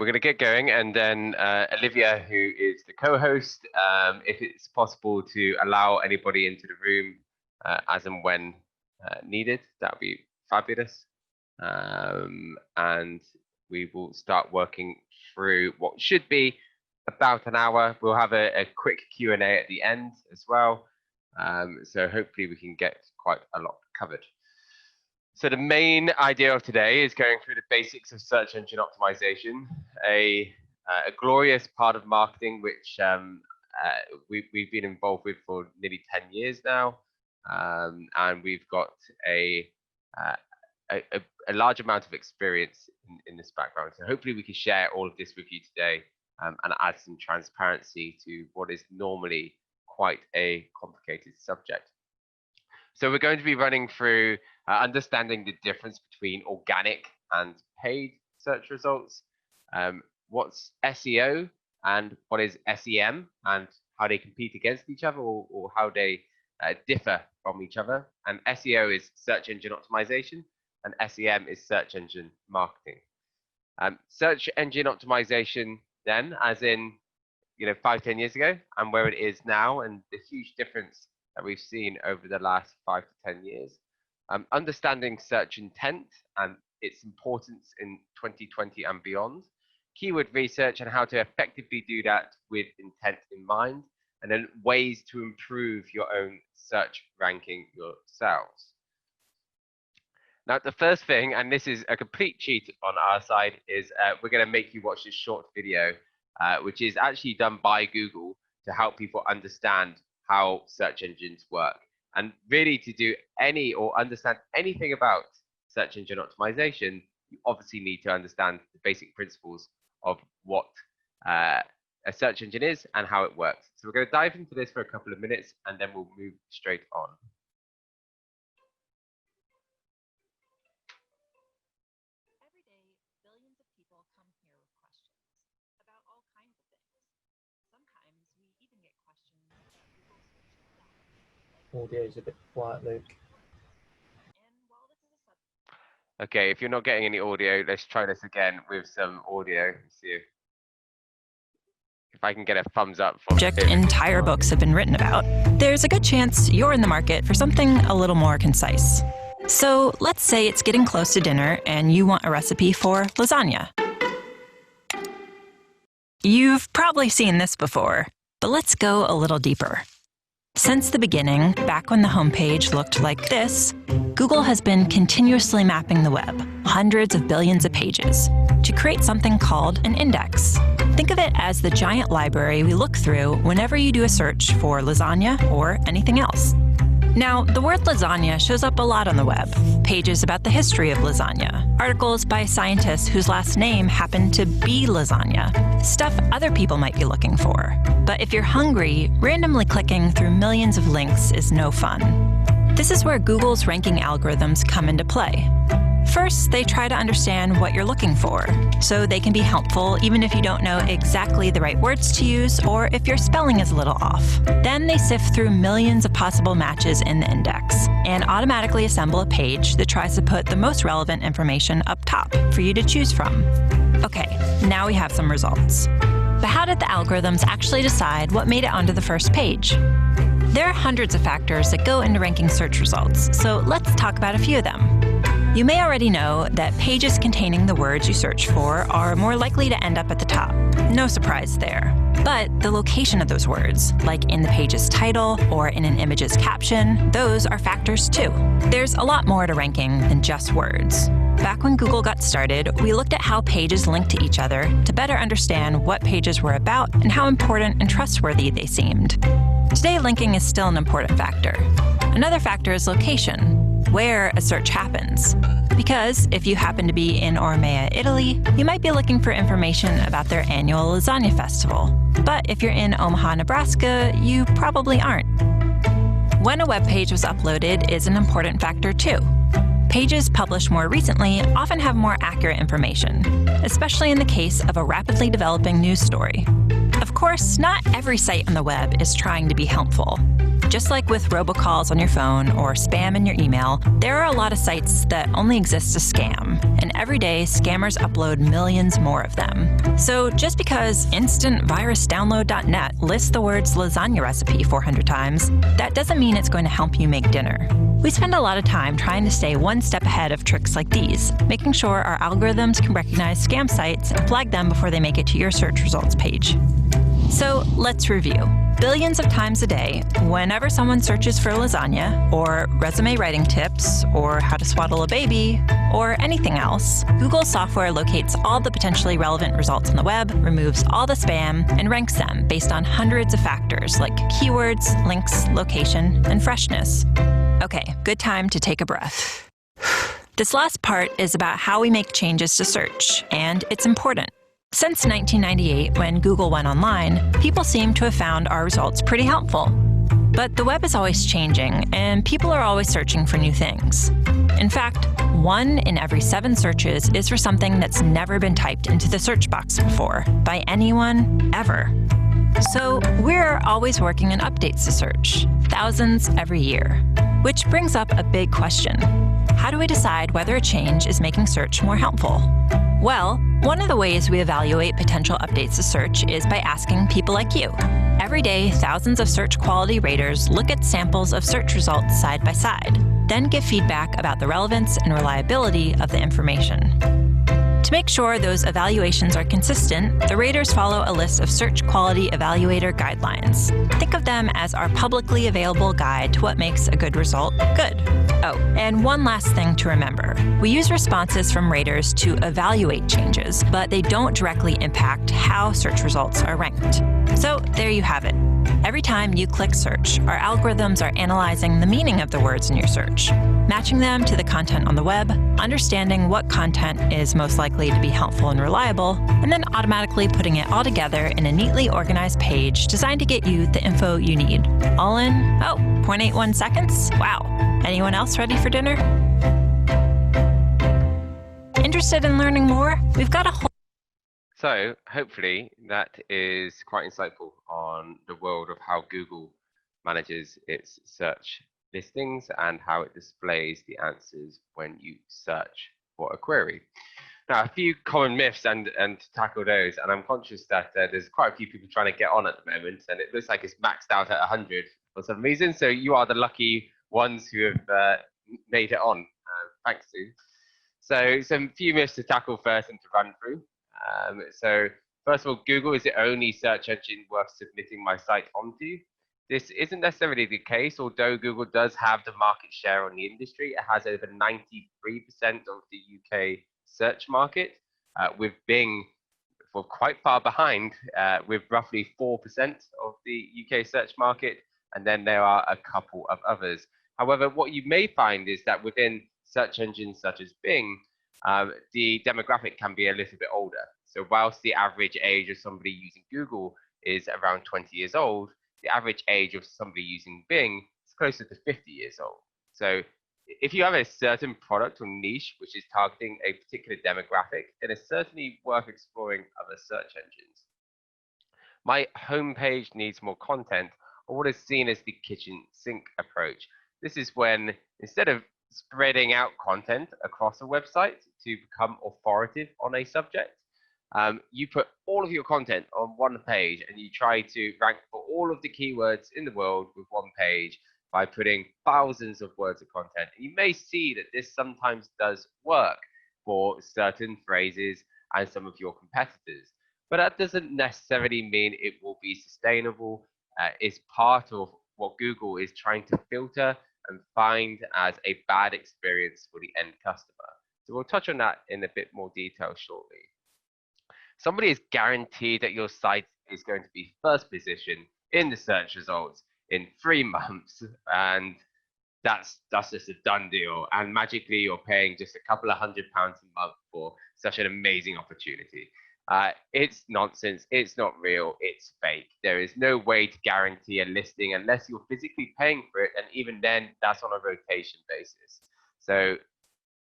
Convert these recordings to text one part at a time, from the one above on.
we're going to get going, and then Olivia, who is the co-host, if it's possible to allow anybody into the room as and when needed, that would be fabulous. And we will start working through what should be about an hour. We'll have a quick Q&A at the end as well. So hopefully we can get quite a lot covered. So the main idea of today is going through the basics of search engine optimization, a glorious part of marketing which we've been involved with for nearly 10 years now, and we've got a large amount of experience in this background. So hopefully we can share all of this with you today and add some transparency to what is normally quite a complicated subject. So we're going to be running through understanding the difference between organic and paid search results, what's SEO and what is SEM, and how they compete against each other, or how they differ from each other. And SEO is search engine optimization, and SEM is search engine marketing. Search engine optimization then, as in 5-10 years ago, and where it is now, and the huge difference that we've seen over the last 5 to 10 years. Understanding search intent and its importance in 2020 and beyond. Keyword research and how to effectively do that with intent in mind. And then ways to improve your own search ranking yourselves. Now, the first thing, and this is a complete cheat on our side, is we're going to make you watch this short video, which is actually done by Google to help people understand how search engines work. And really, to do any or understand anything about search engine optimization, you obviously need to understand the basic principles of what a search engine is and how it works. So we're going to dive into this for a couple of minutes, and then we'll move straight on. Every day, billions of people come here with questions about all kinds of things. Sometimes we even get questions about Google search itself. Audio is a bit quiet, Luke. And while this is a subject, Okay, if you're not getting any audio, let's try this again with some audio. See if I can get a thumbs up from Entire books have been written about, there's a good chance you're in the market for something a little more concise. So let's say it's getting close to dinner and you want a recipe for lasagna. You've probably seen this before, but let's go a little deeper. Since the beginning, back when the homepage looked like this, Google has been continuously mapping the web, hundreds of billions of pages, to create something called an index. Think of it as the giant library we look through whenever you do a search for lasagna or anything else. Now, the word lasagna shows up a lot on the web. Pages about the history of lasagna, articles by scientists whose last name happened to be lasagna, stuff other people might be looking for. But if you're hungry, randomly clicking through millions of links is no fun. This is where Google's ranking algorithms come into play. First, they try to understand what you're looking for, so they can be helpful even if you don't know exactly the right words to use or if your spelling is a little off. Then they sift through millions of possible matches in the index and automatically assemble a page that tries to put the most relevant information up top for you to choose from. Okay, now we have some results. But how did the algorithms actually decide what made it onto the first page? There are hundreds of factors that go into ranking search results, so let's talk about a few of them. You may already know that pages containing the words you search for are more likely to end up at the top. No surprise there. But the location of those words, like in the page's title or in an image's caption, those are factors too. There's a lot more to ranking than just words. Back when Google got started, we looked at how pages link to each other to better understand what pages were about and how important and trustworthy they seemed. Today, linking is still an important factor. Another factor is location, where a search happens. Because if you happen to be in Ormea, Italy, you might be looking for information about their annual lasagna festival. But if you're in Omaha, Nebraska, you probably aren't. When a web page was uploaded is an important factor too. Pages published more recently often have more accurate information, especially in the case of a rapidly developing news story. Of course, not every site on the web is trying to be helpful. Just like with robocalls on your phone or spam in your email, there are a lot of sites that only exist to scam, and every day scammers upload millions more of them. So just because instantvirusdownload.net lists the words lasagna recipe 400 times, that doesn't mean it's going to help you make dinner. We spend a lot of time trying to stay one step ahead of tricks like these, making sure our algorithms can recognize scam sites and flag them before they make it to your search results page. So let's review. Billions of times a day, whenever someone searches for lasagna, or resume writing tips, or how to swaddle a baby, or anything else, Google software locates all the potentially relevant results on the web, removes all the spam, and ranks them based on hundreds of factors like keywords, links, location, and freshness. Okay, good time to take a breath. This last part is about how we make changes to search, and it's important. Since 1998, when Google went online, people seem to have found our results pretty helpful. But the web is always changing, and people are always searching for new things. In fact, 1 in every 7 searches is for something that's never been typed into the search box before, by anyone, ever. So we're always working on updates to search, thousands every year. Which brings up a big question. How do we decide whether a change is making search more helpful? Well, one of the ways we evaluate potential updates to search is by asking people like you. Every day, thousands of search quality raters look at samples of search results side by side, then give feedback about the relevance and reliability of the information. To make sure those evaluations are consistent, the raters follow a list of search quality evaluator guidelines. Think of them as our publicly available guide to what makes a good result good. Oh, and one last thing to remember. We use responses from raters to evaluate changes, but they don't directly impact how search results are ranked. So there you have it. Every time you click search, our algorithms are analyzing the meaning of the words in your search, matching them to the content on the web, understanding what content is most likely to be helpful and reliable, and then automatically putting it all together in a neatly organized page designed to get you the info you need. All in, 0.81 seconds? Wow. Anyone else ready for dinner? Interested in learning more? We've got a whole So hopefully that is quite insightful on the world of how Google manages its search listings and how it displays the answers when you search for a query. Now, a few common myths and to tackle those, and I'm conscious that there's quite a few people trying to get on at the moment, and it looks like it's maxed out at 100 for some reason. So you are the lucky ones who have made it on. Thanks, Sue. So some few myths to tackle first and to run through. So first of all, Google is the only search engine worth submitting my site onto. This isn't necessarily the case, although Google does have the market share on the industry. It has over 93% of the UK search market, with Bing quite far behind, with roughly 4% of the UK search market, and then there are a couple of others. However, what you may find is that within search engines such as Bing, the demographic can be a little bit older. So whilst the average age of somebody using Google is around 20 years old, the average age of somebody using Bing is closer to 50 years old. So if you have a certain product or niche which is targeting a particular demographic, then it's certainly worth exploring other search engines. My homepage needs more content, or what is seen as the kitchen sink approach. This is when, instead of spreading out content across a website to become authoritative on a subject, you put all of your content on one page and you try to rank for all of the keywords in the world with one page by putting thousands of words of content. And you may see that this sometimes does work for certain phrases and some of your competitors, but that doesn't necessarily mean it will be sustainable. It's part of what Google is trying to filter and find as a bad experience for the end customer. So we'll touch on that in a bit more detail shortly. Somebody is guaranteed that your site is going to be first position in the search results in 3 months, and that's just a done deal. And magically, you're paying just a couple of £100 a month for such an amazing opportunity. It's nonsense. It's not real. It's fake. There is no way to guarantee a listing unless you're physically paying for it, and even then, that's on a rotation basis. So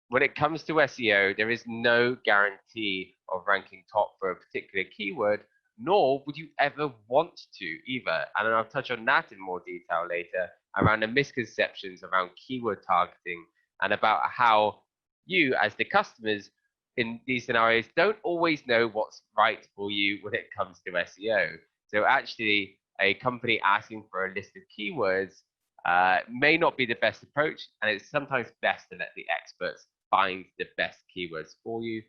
when it comes to SEO, there is no guarantee of ranking top for a particular keyword, nor would you ever want to either. And I'll touch on that in more detail later around the misconceptions around keyword targeting and about how you as the customers in these scenarios don't always know what's right for you when it comes to SEO. So actually a company asking for a list of keywords may not be the best approach, and it's sometimes best to let the experts find the best keywords for you.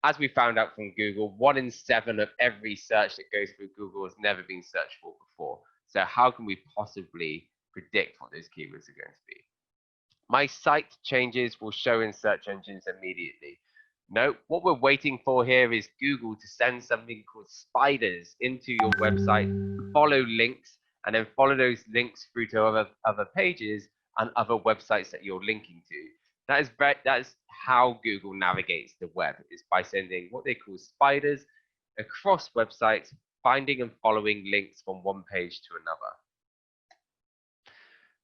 As we found out from Google, 1 in 7 of every search that goes through Google has never been searched for before. So how can we possibly predict what those keywords are going to be? My site changes will show in search engines immediately. No, what we're waiting for here is Google to send something called spiders into your website, follow links, and then follow those links through to other pages and other websites that you're linking to. That is how Google navigates the web, is by sending what they call spiders across websites, finding and following links from one page to another.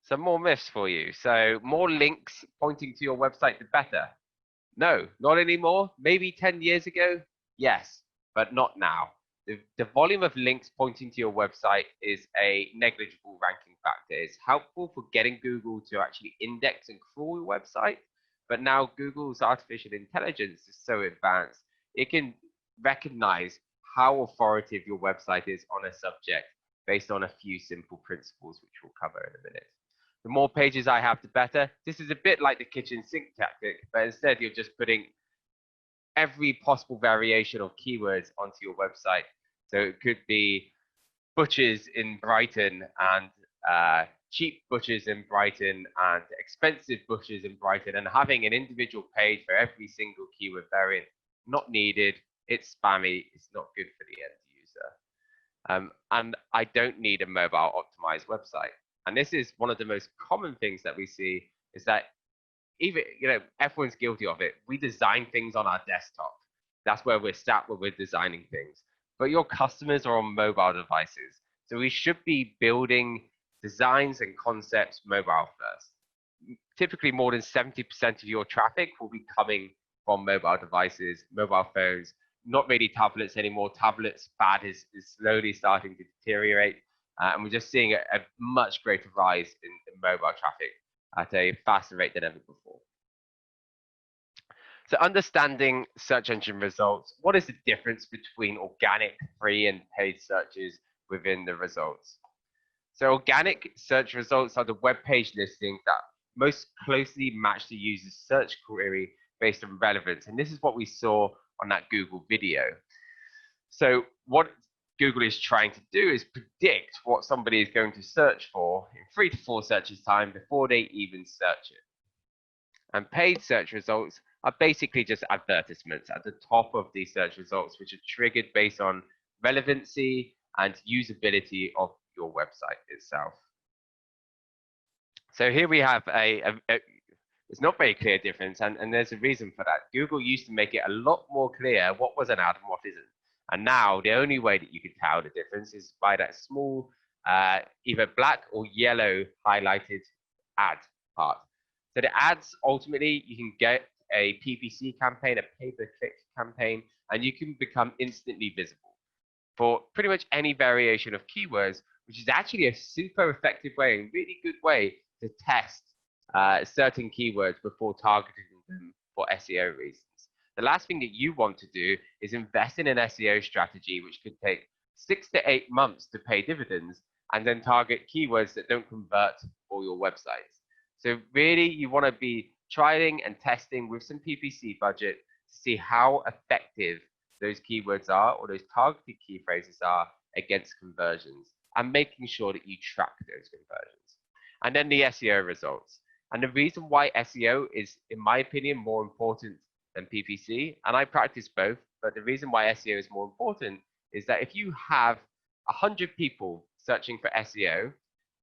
Some more myths for you. So more links pointing to your website, the better. No, not anymore. Maybe 10 years ago, yes, but not now. The volume of links pointing to your website is a negligible ranking factor. It's helpful for getting Google to actually index and crawl your website, but now Google's artificial intelligence is so advanced, it can recognize how authoritative your website is on a subject based on a few simple principles, which we'll cover in a minute. The more pages I have, the better. This is a bit like the kitchen sink tactic, but instead you're just putting every possible variation of keywords onto your website. So it could be butchers in Brighton and cheap butchers in Brighton and expensive butchers in Brighton, and having an individual page for every single keyword variant. Not needed. It's spammy. It's not good for the end user. And I don't need a mobile optimized website. And this is one of the most common things that we see, is that even, everyone's guilty of it. We design things on our desktop. That's where we're sat when we're designing things. But your customers are on mobile devices. So we should be building designs and concepts mobile first. Typically more than 70% of your traffic will be coming from mobile devices, mobile phones, not really tablets anymore. Tablets fad is slowly starting to deteriorate. And we're just seeing a much greater rise in mobile traffic at a faster rate than ever before. So understanding search engine results, what is the difference between organic, free, and paid searches within the results? So organic search results are the web page listings that most closely match the user's search query based on relevance. And this is what we saw on that Google video. So what Google is trying to do is predict what somebody is going to search for in 3 to 4 searches time before they even search it. And paid search results are basically just advertisements at the top of these search results, which are triggered based on relevancy and usability of your website itself. So here we have it's not very clear difference, and there's a reason for that. Google used to make it a lot more clear what was an ad and what isn't. And now the only way that you can tell the difference is by that small, either black or yellow highlighted ad part. So the ads, ultimately, you can get a PPC campaign, a pay-per-click campaign, and you can become instantly visible for pretty much any variation of keywords, which is actually a super effective way, a really good way to test certain keywords before targeting them for SEO reasons. The last thing that you want to do is invest in an SEO strategy, which could take 6 to 8 months to pay dividends, and then target keywords that don't convert for your websites. So really, you want to be trying and testing with some PPC budget to see how effective those keywords are, or those targeted key phrases are, against conversions, and making sure that you track those conversions. And then the SEO results. And the reason why SEO is, in my opinion, more important than PPC, and I practice both, but the reason why SEO is more important is that if you have 100 people searching for SEO,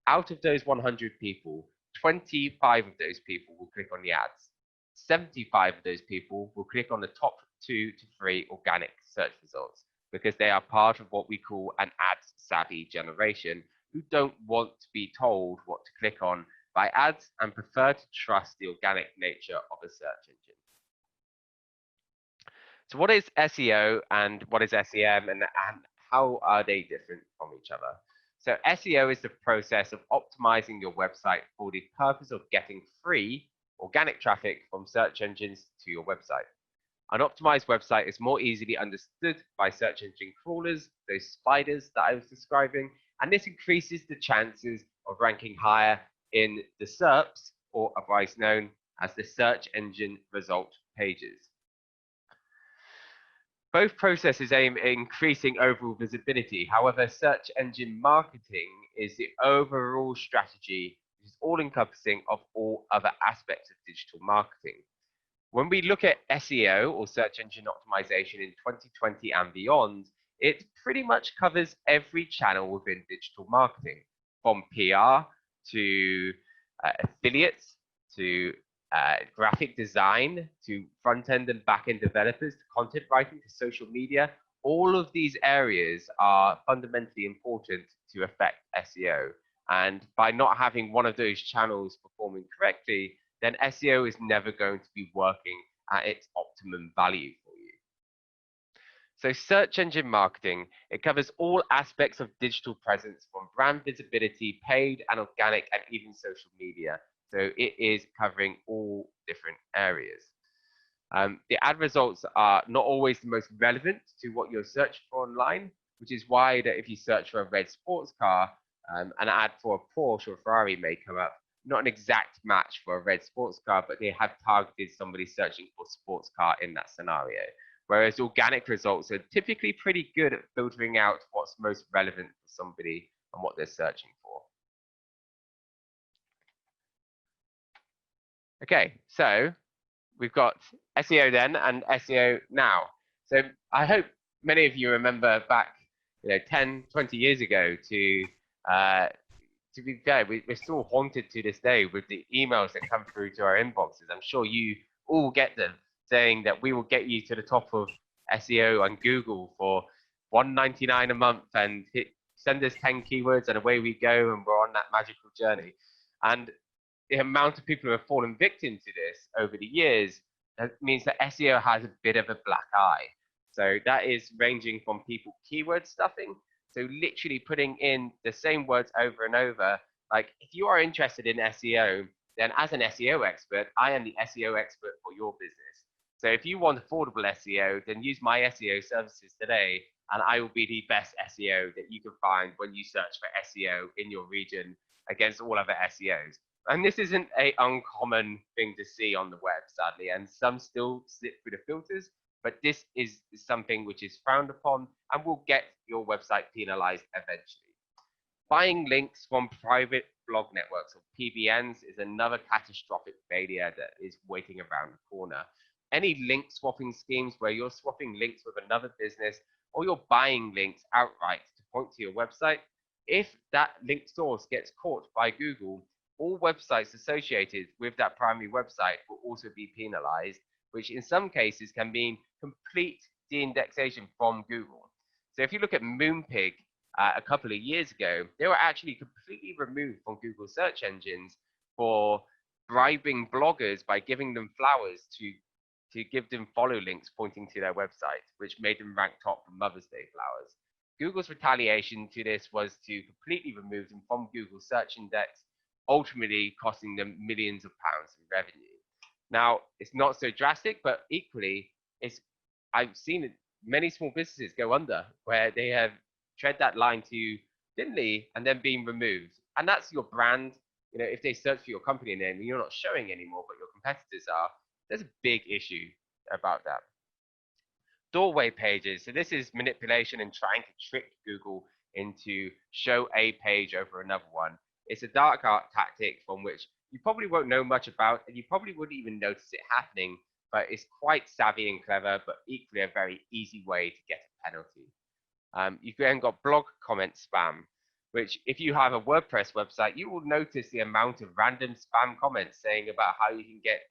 out of those 100 people, 25 of those people will click on the ads. 75 of those people will click on the top 2 to 3 organic search results, because they are part of what we call an ads savvy generation, who don't want to be told what to click on by ads and prefer to trust the organic nature of a search engine. So what is SEO and what is SEM, and how are they different from each other? So SEO is the process of optimizing your website for the purpose of getting free organic traffic from search engines to your website. An optimized website is more easily understood by search engine crawlers, those spiders that I was describing, and this increases the chances of ranking higher in the SERPs, or otherwise known as the search engine result pages. Both processes aim at increasing overall visibility. However, search engine marketing is the overall strategy, which is all-encompassing of all other aspects of digital marketing. When we look at SEO, or search engine optimization, in 2020 and beyond, it pretty much covers every channel within digital marketing, from PR to affiliates to graphic design to front-end and back-end developers to content writing to social media. All of these areas are fundamentally important to affect SEO. And by not having one of those channels performing correctly, then SEO is never going to be working at its optimum value for you. So search engine marketing, it covers all aspects of digital presence, from brand visibility, paid and organic, and even social media. So it is covering all different areas. The ad results are not always the most relevant to what you're searching for online, which is why that if you search for a red sports car, an ad for a Porsche or Ferrari may come up. Not an exact match for a red sports car, but they have targeted somebody searching for sports car in that scenario. Whereas organic results are typically pretty good at filtering out what's most relevant for somebody and what they're searching for. Okay, so we've got SEO then and SEO now. So I hope many of you remember back 10, 20 years ago to be fair, we're still haunted to this day with the emails that come through to our inboxes. I'm sure you all get them saying that we will get you to the top of SEO on Google for $1.99 a month and send us 10 keywords and away we go, and we're on that magical journey. And the amount of people who have fallen victim to this over the years means that SEO has a bit of a black eye. So that is ranging from people keyword stuffing, so literally putting in the same words over and over. Like, if you are interested in SEO, then as an SEO expert, I am the SEO expert for your business. So if you want affordable SEO, then use my SEO services today, and I will be the best SEO that you can find when you search for SEO in your region against all other SEOs. And this isn't an uncommon thing to see on the web, sadly, and some still slip through the filters, but this is something which is frowned upon and will get your website penalized eventually. Buying links from private blog networks, or PBNs, is another catastrophic failure that is waiting around the corner. Any link swapping schemes where you're swapping links with another business, or you're buying links outright to point to your website, if that link source gets caught by Google, all websites associated with that primary website will also be penalized, which in some cases can mean complete de-indexation from Google. So if you look at Moonpig a couple of years ago, they were actually completely removed from Google search engines for bribing bloggers by giving them flowers to give them follow links pointing to their website, which made them rank top for Mother's Day flowers. Google's retaliation to this was to completely remove them from Google search index, ultimately costing them millions of pounds in revenue. Now, it's not so drastic, but equally, I've seen many small businesses go under where they have tread that line too thinly and then being removed. And that's your brand. If they search for your company name and you're not showing anymore, but your competitors are, there's a big issue about that. Doorway pages. So this is manipulation and trying to trick Google into show a page over another one. It's a dark art tactic from which you probably won't know much about, and you probably wouldn't even notice it happening, but it's quite savvy and clever, but equally a very easy way to get a penalty. You've then got blog comment spam, which if you have a WordPress website, you will notice the amount of random spam comments saying about how you can get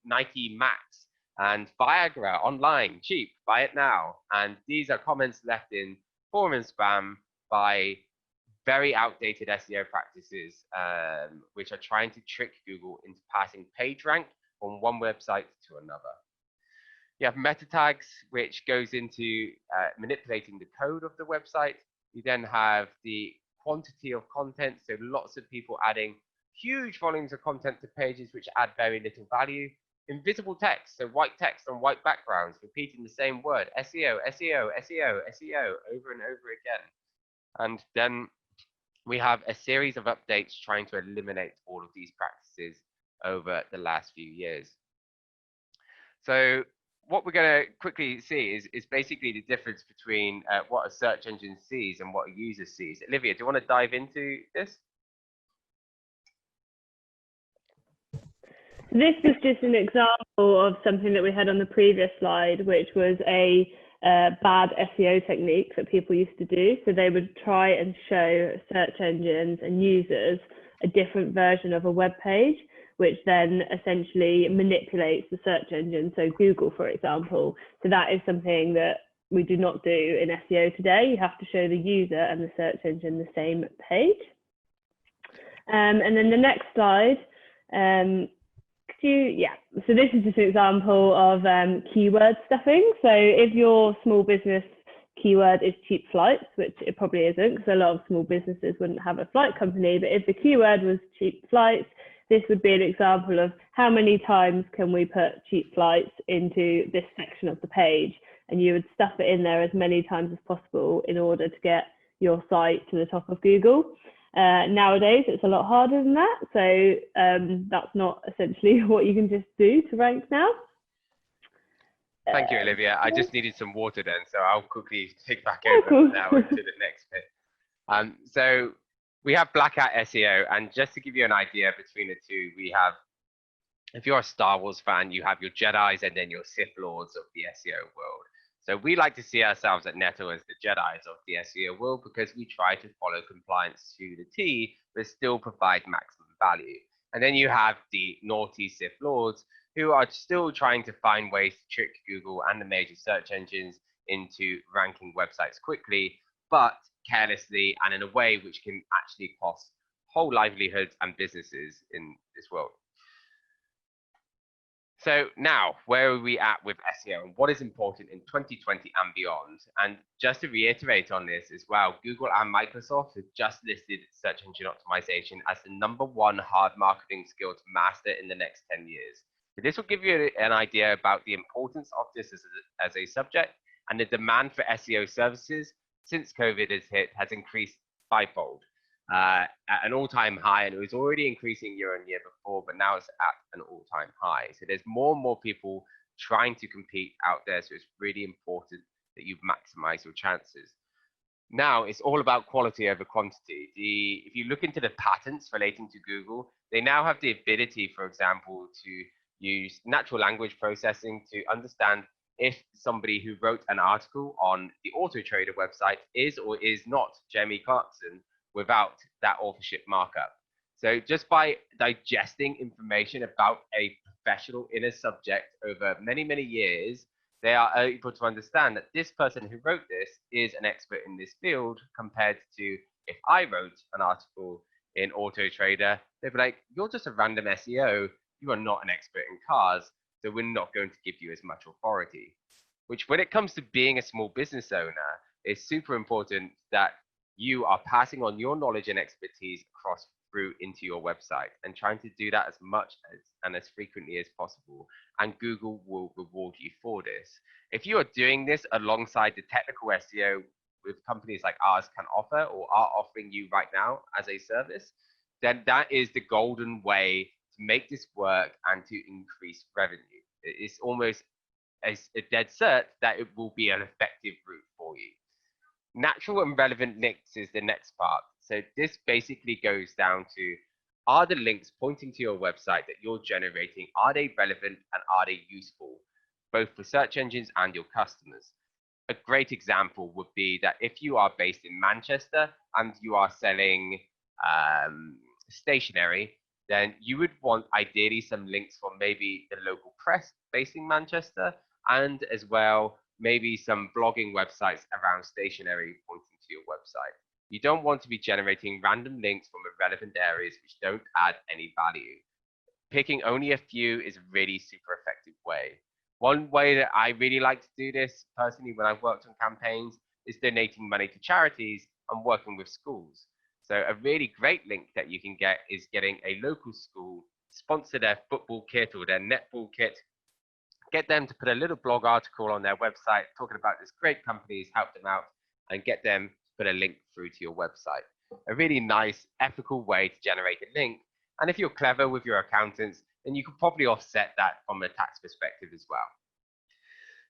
Nike Max and Viagra online, cheap, buy it now. And these are comments left in forum spam by very outdated SEO practices, which are trying to trick Google into passing page rank from one website to another. You have meta tags, which goes into manipulating the code of the website. You then have the quantity of content, so lots of people adding huge volumes of content to pages which add very little value. Invisible text, so white text on white backgrounds, repeating the same word, SEO, SEO, SEO, SEO, over and over again. And then we have a series of updates trying to eliminate all of these practices over the last few years. So what we're going to quickly see is basically the difference between what a search engine sees and what a user sees. Olivia, do you want to dive into this? This was just an example of something that we had on the previous slide, which was a bad SEO technique that people used to do. So they would try and show search engines and users a different version of a web page, which then essentially manipulates the search engine. So Google, for example. So that is something that we do not do in SEO today. You have to show the user and the search engine the same page. And then the next slide, so this is just an example of keyword stuffing. So if your small business keyword is cheap flights, which it probably isn't, because a lot of small businesses wouldn't have a flight company, but if the keyword was cheap flights, this would be an example of how many times can we put cheap flights into this section of the page, and you would stuff it in there as many times as possible in order to get your site to the top of Google. Nowadays, it's a lot harder than that. So that's not essentially what you can just do to rank now. Thank you, Olivia. I just needed some water then, so I'll quickly take back over cool. now to the next bit. So we have Black Hat SEO, and just to give you an idea between the two, we have, if you're a Star Wars fan, you have your Jedis and then your Sith Lords of the SEO world. So we like to see ourselves at Netto as the Jedis of the SEO world because we try to follow compliance to the T, but still provide maximum value. And then you have the naughty Sith Lords who are still trying to find ways to trick Google and the major search engines into ranking websites quickly, but carelessly and in a way which can actually cost whole livelihoods and businesses in this world. So now, where are we at with SEO and what is important in 2020 and beyond? And just to reiterate on this as well, Google and Microsoft have just listed search engine optimization as the #1 hard marketing skill to master in the next 10 years. So this will give you an idea about the importance of this as a subject, and the demand for SEO services since COVID has hit has increased fivefold. At an all-time high, and it was already increasing year on year before, but now it's at an all-time high. So there's more and more people trying to compete out there, so it's really important that you maximize your chances. Now it's all about quality over quantity. If you look into the patents relating to Google, they now have the ability, for example, to use natural language processing to understand if somebody who wrote an article on the Auto Trader website is or is not Jamie Clarkson without that authorship markup. So just by digesting information about a professional in a subject over many, many years, they are able to understand that this person who wrote this is an expert in this field, compared to if I wrote an article in Auto Trader, they'd be like, you're just a random SEO, you are not an expert in cars, so we're not going to give you as much authority. Which, when it comes to being a small business owner, is super important that you are passing on your knowledge and expertise across through into your website, and trying to do that as much and as frequently as possible. And Google will reward you for this. If you are doing this alongside the technical SEO with companies like ours can offer or are offering you right now as a service, then that is the golden way to make this work and to increase revenue. It's almost a dead cert that it will be an effective route for you. Natural and relevant links is the next part. So this basically goes down to, are the links pointing to your website that you're generating, are they relevant and are they useful, both for search engines and your customers? A great example would be that if you are based in Manchester and you are selling stationery, then you would want ideally some links from maybe the local press based in Manchester, and as well maybe some blogging websites around stationery pointing to your website. You don't want to be generating random links from irrelevant areas which don't add any value. Picking only a few is a really super effective way. One way that I really like to do this personally when I've worked on campaigns is donating money to charities and working with schools. So a really great link that you can get is getting a local school sponsor their football kit or their netball kit, get them to put a little blog article on their website talking about this great company who's helped them out, and get them to put a link through to your website. A really nice, ethical way to generate a link. And if you're clever with your accountants, then you could probably offset that from a tax perspective as well.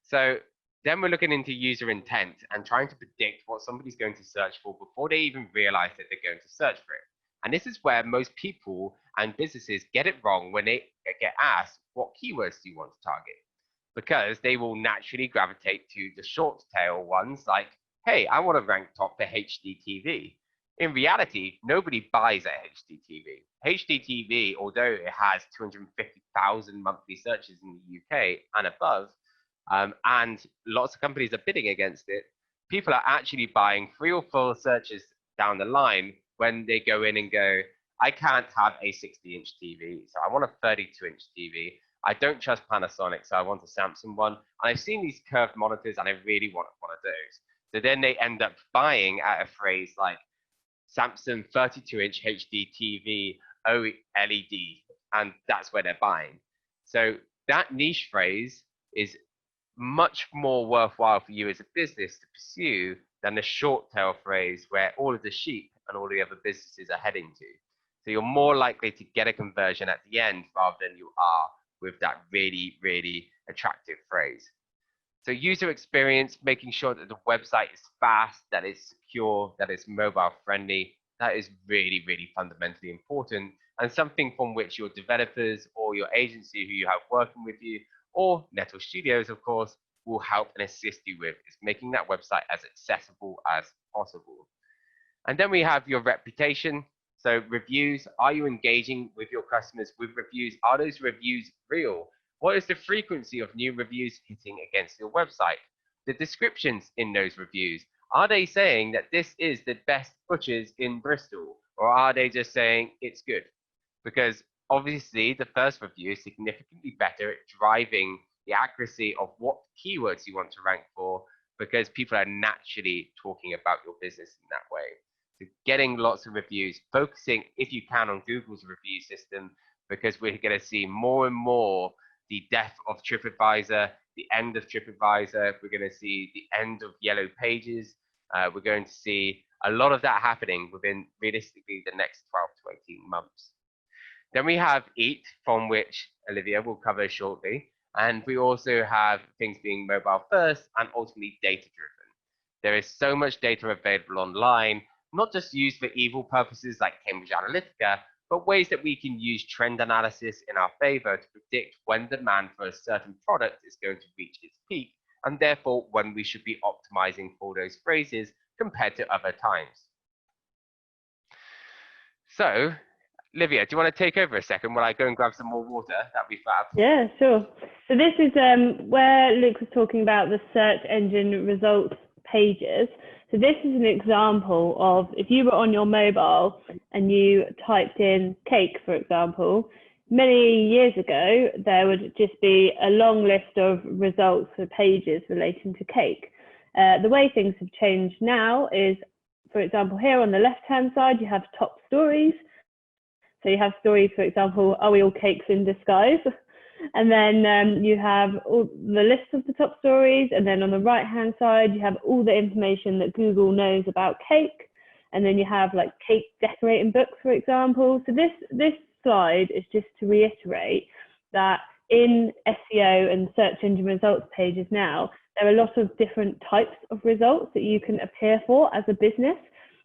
So then we're looking into user intent and trying to predict what somebody's going to search for before they even realize that they're going to search for it. And this is where most people and businesses get it wrong when they get asked, what keywords do you want to target? Because they will naturally gravitate to the short tail ones like, hey, I want to rank top for HDTV. In reality, nobody buys at HDTV. HDTV, although it has 250,000 monthly searches in the UK and above, and lots of companies are bidding against it, people are actually buying 3 or 4 searches down the line when they go in and go, I can't have a 60-inch TV, so I want a 32-inch TV. I don't trust Panasonic, so I want a Samsung one. And I've seen these curved monitors, and I really want one of those. So then they end up buying at a phrase like Samsung 32-inch HD TV OLED, and that's where they're buying. So that niche phrase is much more worthwhile for you as a business to pursue than the short tail phrase where all of the sheep and all the other businesses are heading to. So you're more likely to get a conversion at the end rather than you are with that really, really attractive phrase. So user experience, making sure that the website is fast, that it's secure, that it's mobile friendly, that is really, really fundamentally important, and something from which your developers or your agency who you have working with you, or Nettle Studios, of course, will help and assist you with, is making that website as accessible as possible. And then we have your reputation. So reviews, are you engaging with your customers with reviews? Are those reviews real? What is the frequency of new reviews hitting against your website? The descriptions in those reviews, are they saying that this is the best butchers in Bristol? Or are they just saying it's good? Because obviously the first review is significantly better at driving the accuracy of what keywords you want to rank for, because people are naturally talking about your business in that way. So getting lots of reviews, focusing if you can on Google's review system, because we're going to see more and more the death of TripAdvisor, the end of TripAdvisor. We're going to see the end of Yellow Pages. We're going to see a lot of that happening within realistically the next 12 to 18 months. Then we have EAT, from which Olivia will cover shortly. And we also have things being mobile first and ultimately data driven. There is so much data available online, not just used for evil purposes like Cambridge Analytica, but ways that we can use trend analysis in our favor to predict when demand for a certain product is going to reach its peak, and therefore when we should be optimizing for those phrases compared to other times. So, Livia, do you want to take over a second while I go and grab some more water? That'd be fab. Yeah, sure. So this is where Luke was talking about the search engine results pages. So this is an example of if you were on your mobile and you typed in cake, for example, many years ago, there would just be a long list of results for pages relating to cake. The way things have changed now is, for example, here on the left-hand side, you have top stories. So you have stories, for example, are we all cakes in disguise? And then you have all the list of the top stories. And then on the right-hand side, you have all the information that Google knows about cake. And then you have like cake decorating books, for example. So this slide is just to reiterate that in SEO and search engine results pages now, there are a lot of different types of results that you can appear for as a business.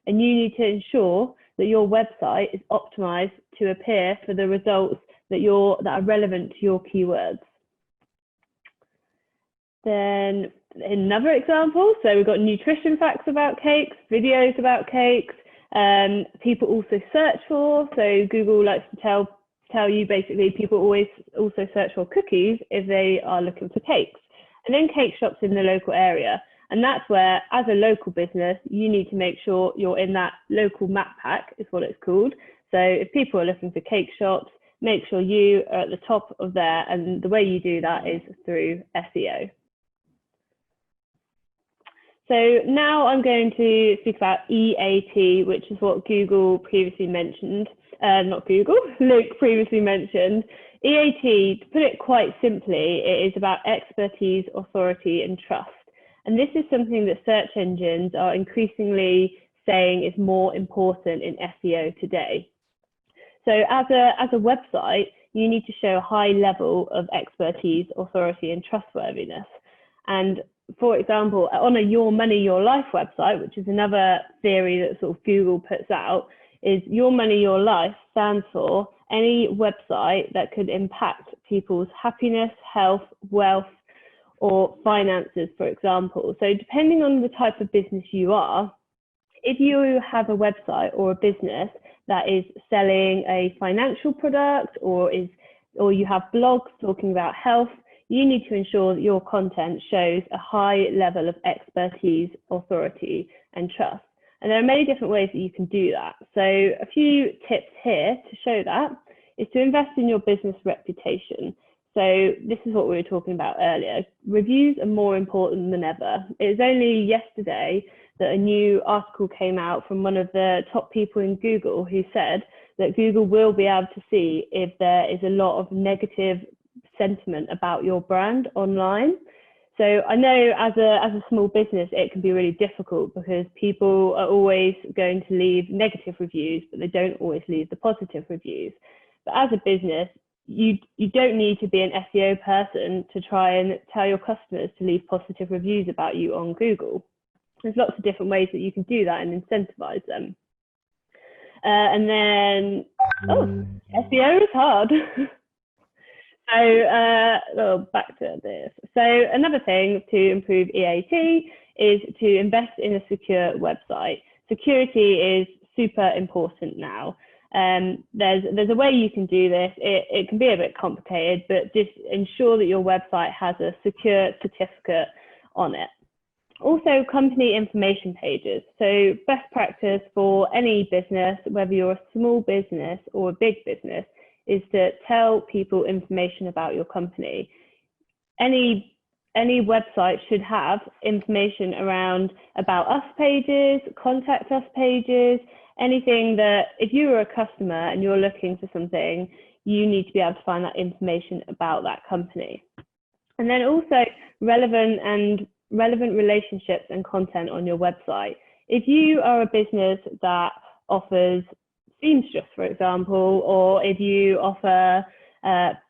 And you need to ensure that your website is optimized to appear for the results that are relevant to your keywords. Then another example, so we've got nutrition facts about cakes, videos about cakes, people also search for, so Google likes to tell you basically people always also search for cookies if they are looking for cakes. And then cake shops in the local area. And that's where, as a local business, you need to make sure you're in that local map pack, is what it's called. So if people are looking for cake shops, make sure you are at the top of there. And the way you do that is through SEO. So now I'm going to speak about EAT, which is what Google previously mentioned. Not Google, Luke previously mentioned. EAT, to put it quite simply, it is about expertise, authority, and trust. And this is something that search engines are increasingly saying is more important in SEO today. So as a website, you need to show a high level of expertise, authority, and trustworthiness. And for example, on a Your Money, Your Life website, which is another theory that sort of Google puts out, is Your Money, Your Life stands for any website that could impact people's happiness, health, wealth, or finances, for example. So depending on the type of business you are, if you have a website or a business that is selling a financial product, or you have blogs talking about health, you need to ensure that your content shows a high level of expertise, authority, and trust. And there are many different ways that you can do that. So a few tips here to show that is to invest in your business reputation. So this is what we were talking about earlier. Reviews are more important than ever. It was only yesterday that a new article came out from one of the top people in Google who said that Google will be able to see if there is a lot of negative sentiment about your brand online. So I know as a small business, it can be really difficult because people are always going to leave negative reviews, but they don't always leave the positive reviews. But as a business, you don't need to be an SEO person to try and tell your customers to leave positive reviews about you on Google. There's lots of different ways that you can do that and incentivize them. And then, SEO is hard. So back to this. So another thing to improve EAT is to invest in a secure website. Security is super important now. There's a way you can do this. It can be a bit complicated, but just ensure that your website has a secure certificate on it. Also, company information pages. So best practice for any business, whether you're a small business or a big business, is to tell people information about your company. Any website should have information around about us pages, contact us pages, anything that if you are a customer and you're looking for something, you need to be able to find that information about that company. And then also relevant relationships and content on your website. If you are a business that offers seamstress, for example, or if you offer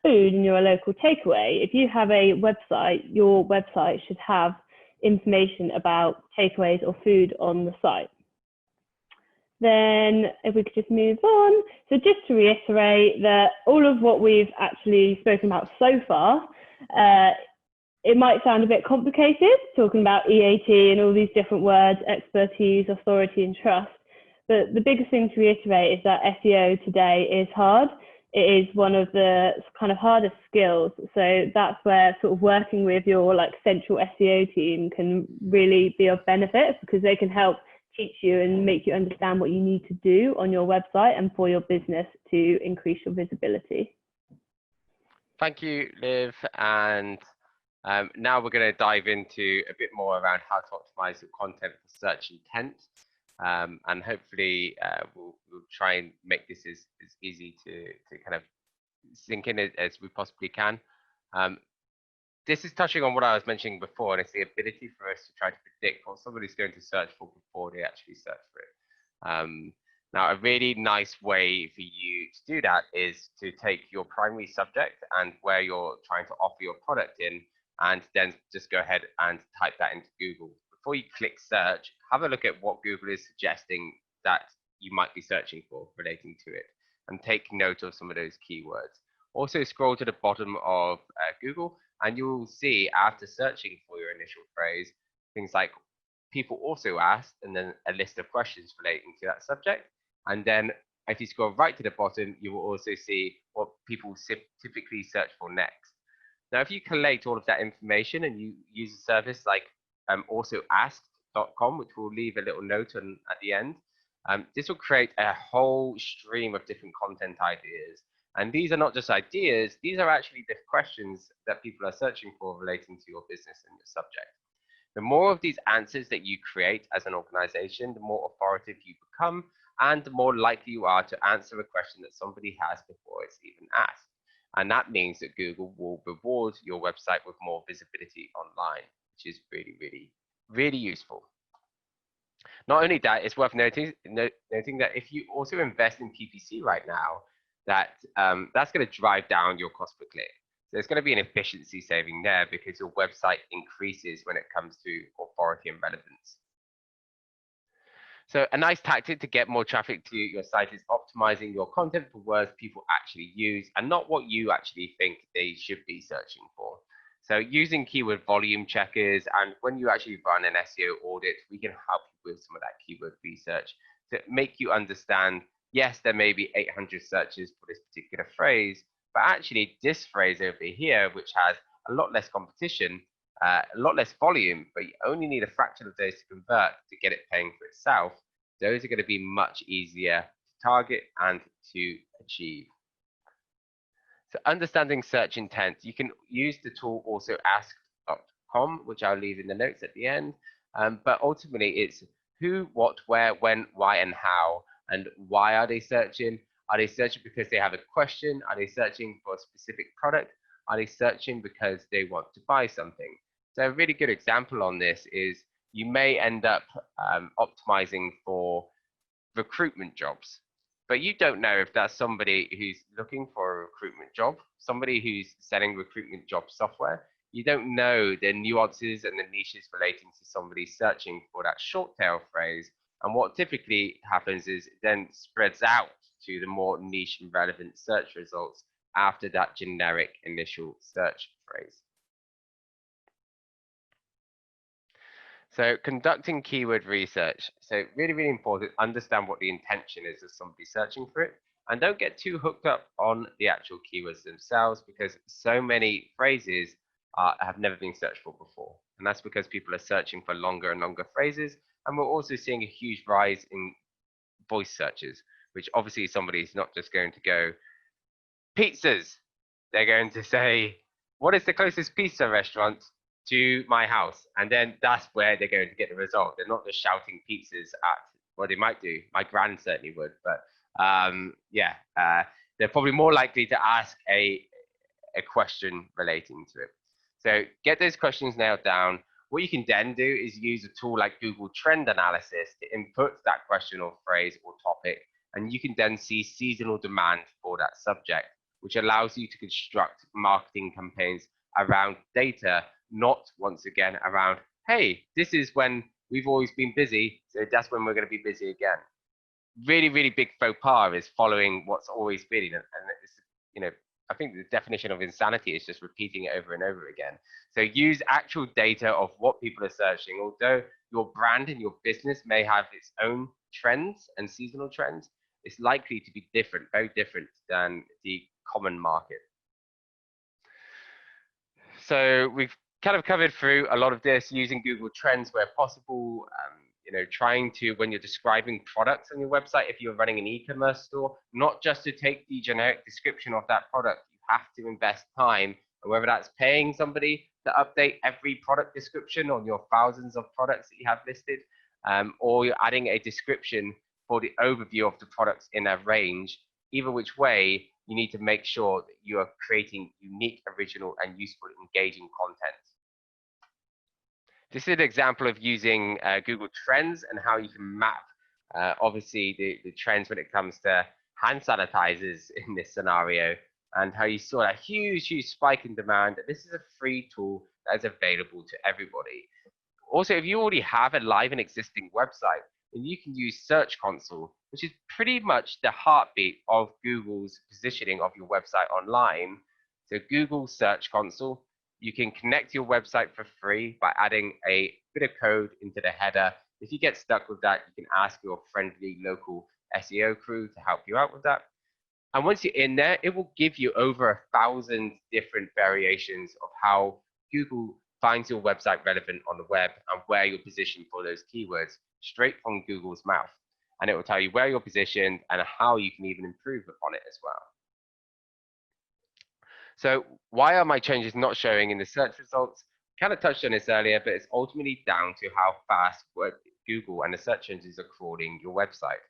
food and you're a local takeaway, if you have a website, your website should have information about takeaways or food on the site. Then if we could just move on. So just to reiterate that all of what we've actually spoken about so far, it might sound a bit complicated talking about EAT and all these different words, expertise, authority, and trust. But the biggest thing to reiterate is that SEO today is hard. It is one of the kind of hardest skills. So that's where sort of working with your central SEO team can really be of benefit, because they can help teach you and make you understand what you need to do on your website and for your business to increase your visibility. Thank you, Liv. And now we're going to dive into a bit more around how to optimize your content for search intent. And hopefully we'll try and make this as easy to kind of sink in as we possibly can. This is touching on what I was mentioning before, and it's the ability for us to try to predict what somebody's going to search for before they actually search for it. Now, a really nice way for you to do that is to take your primary subject and where you're trying to offer your product in, and then just go ahead and type that into Google. Before you click search, have a look at what Google is suggesting that you might be searching for relating to it, and take note of some of those keywords. Also scroll to the bottom of Google, and you'll see after searching for your initial phrase, things like people also asked, and then a list of questions relating to that subject. And then if you scroll right to the bottom, you will also see what people typically search for next. Now, if you collate all of that information and you use a service like alsoasked.com, which we'll leave a little note on at the end, this will create a whole stream of different content ideas And these are not just ideas, these are actually the questions that people are searching for relating to your business and your subject. The more of these answers that you create as an organization, the more authoritative you become, and the more likely you are to answer a question that somebody has before it's even asked. And that means that Google will reward your website with more visibility online, which is really, really, really useful. Not only that, it's worth noting that if you also invest in PPC right now, that's going to drive down your cost per click. So there's going to be an efficiency saving there because your website increases when it comes to authority and relevance. So a nice tactic to get more traffic to your site is optimizing your content for words people actually use and not what you actually think they should be searching for. So using keyword volume checkers, and when you actually run an SEO audit, we can help you with some of that keyword research to make you understand, yes, there may be 800 searches for this particular phrase, but actually this phrase over here, which has a lot less competition, a lot less volume, but you only need a fraction of those to convert to get it paying for itself, those are going to be much easier to target and to achieve. So understanding search intent, you can use the tool also ask.com, which I'll leave in the notes at the end. But ultimately, it's who, what, where, when, why, and how. And why are they searching? Are they searching because they have a question? Are they searching for a specific product? Are they searching because they want to buy something? So a really good example on this is you may end up optimizing for recruitment jobs, but you don't know if that's somebody who's looking for a recruitment job, somebody who's selling recruitment job software. You don't know the nuances and the niches relating to somebody searching for that short tail phrase. And what typically happens is it then spreads out to the more niche and relevant search results after that generic initial search phrase. So conducting keyword research. So really, really important, understand what the intention is of somebody searching for it. And don't get too hooked up on the actual keywords themselves, because so many phrases have never been searched for before. And that's because people are searching for longer and longer phrases. And we're also seeing a huge rise in voice searches, which obviously somebody is not just going to go, pizzas. They're going to say, what is the closest pizza restaurant to my house? And then that's where they're going to get the result. They're not just shouting pizzas at, well, they might do. My grand certainly would, but they're probably more likely to ask a question relating to it. So get those questions nailed down. What you can then do is use a tool like Google Trend Analysis to input that question or phrase or topic, and you can then see seasonal demand for that subject, which allows you to construct marketing campaigns around data, not once again around, hey, this is when we've always been busy, so that's when we're going to be busy again. Really, really big faux pas is following what's always been, and it's, I think the definition of insanity is just repeating it over and over again. So use actual data of what people are searching. Although your brand and your business may have its own trends and seasonal trends, it's likely to be different, very different than the common market. So we've kind of covered through a lot of this using Google Trends where possible, trying to, when you're describing products on your website, if you're running an e-commerce store, not just to take the generic description of that product, you have to invest time, and whether that's paying somebody to update every product description on your thousands of products that you have listed, or you're adding a description for the overview of the products in a range. Either which way, you need to make sure that you are creating unique, original, and useful, engaging content. This is an example of using Google Trends and how you can map, obviously, the trends when it comes to hand sanitizers in this scenario, and how you saw a huge, huge spike in demand. This is a free tool that is available to everybody. Also, if you already have a live and existing website, then you can use Search Console, which is pretty much the heartbeat of Google's positioning of your website online. So Google Search Console, you can connect your website for free by adding a bit of code into the header. If you get stuck with that, you can ask your friendly local SEO crew to help you out with that. And once you're in there, it will give you over 1,000 different variations of how Google finds your website relevant on the web and where you're positioned for those keywords straight from Google's mouth. And it will tell you where you're positioned and how you can even improve upon it as well. So why are my changes not showing in the search results? Kind of touched on this earlier, but it's ultimately down to how fast Google and the search engines are crawling your website.